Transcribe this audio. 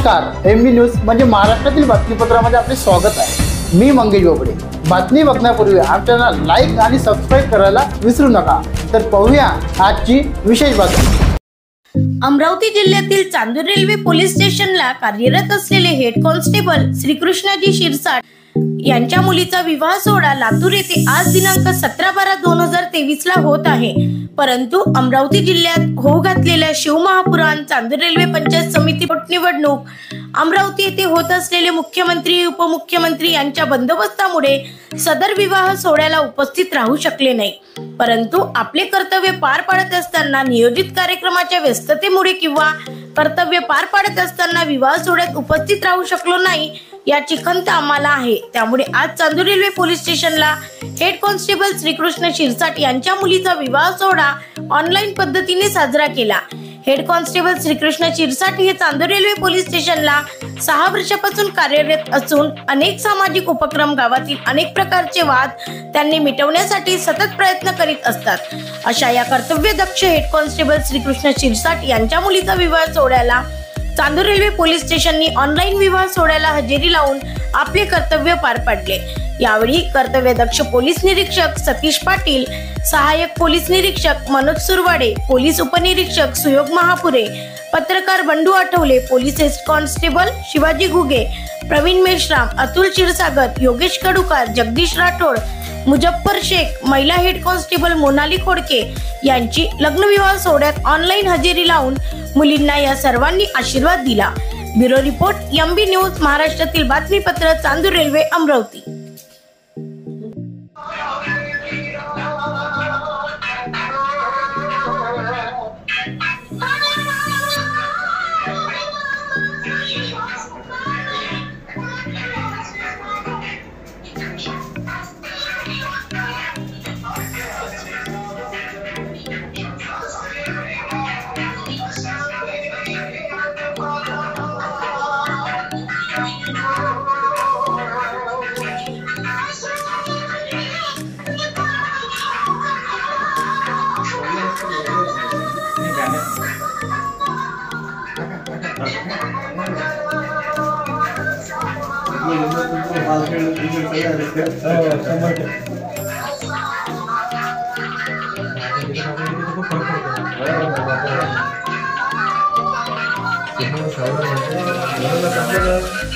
नमस्कार, MB news म्हणजे महाराष्ट्रातील बातमीपत्रामध्ये आपले स्वागत आहे। मी मंगेश बोबडे। बातमी बघण्यापूर्वी आमच्या लाईक आणि सबस्क्राइब करायला विसरू नका। तर पाहूया आजची विशेष बातमी। अमरावती जिल्ह्यातील चांदूर रेल्वे पोलीस स्टेशनला कार्यरत असलेले हेड कॉन्स्टेबल श्रीकृष्णाजी शिरसाट यांच्या मुलीचा विवाह सोहळा लातूर येथे आज दिनांक 17/12/2023 ला होत आहे। परंतु अमरावती जिल्ह्यात होऊ घातलेल्या शिवमहापुराण चांदूर रेल्वे पंचायत समिती पोटनिवडणूक, अमरावती येथे होत असलेले मुख्यमंत्री उपमुख्यमंत्री यांच्या बंदोबस्तामुळे सदर विवाह सोहळ्याला उपस्थित राहू शकले नाही। परंतु आपले कर्तव्य पार पाडत असताना नियोजित कार्यक्रमाच्या व्यस्ततेमुळे किंवा कर्तव्य पार पाडत असताना विवाह सोहळ्यात उपस्थित राहू शकलो नाही याची खंत आम्हाला आहे। त्यामुळे आज चांदूर रेल्वे पोलीस स्टेशनला हेड कॉन्स्टेबल श्रीकृष्ण शिरसाट यांच्या मुलीचा विवाह सोहळा ऑनलाईन पद्धतीने साजरा केला। हेड कॉन्स्टेबल श्रीकृष्ण शिरसाट हे चांदूर रेल्वे पोलीस स्टेशनला 6 वर्षापासून कार्यरत असून अनेक सामाजिक उपक्रम, गावातील अनेक प्रकारचे वाद त्यांनी मिटवण्यासाठी सतत प्रयत्न करीत असतात। अशा या कर्तव्यदक्ष हेड कॉन्स्टेबल श्रीकृष्ण शिरसाट यांच्या मुलीचा विवाह सोहळ्याला चांदूर रेल्वे पोलीस स्टेशननी ऑनलाईन विवाह सोहळ्याला हजेरी लावून आपले कर्तव्य पार पाडले। यावेळी कर्तव्यदक्ष पोलीस निरीक्षक सतीश पाटील, सहाय्यक पोलीस निरीक्षक मनोज सुरवाडे, पोलीस उपनिरीक्षक सुयोग महापुरे, पत्रकार Bandu Athawale, police head constable Shivaji Ghuge, Pravin Meshram, Atul Kshirsagar, Yogesh Kadukar, Jagdish Rathod, Muzaffar Shaikh, महिला हेड कॉन्स्टेबल मोनाली खोडके यांची लग्नविवाह सोहळ्यात ऑनलाईन हजेरी लावून मुलींना या सर्वांनी आशीर्वाद दिला। ब्युरो रिपोर्ट, एमबी न्यूज, महाराष्ट्रातील बातमीपत्र, चांदूर रेल्वे, अमरावती। Gracias.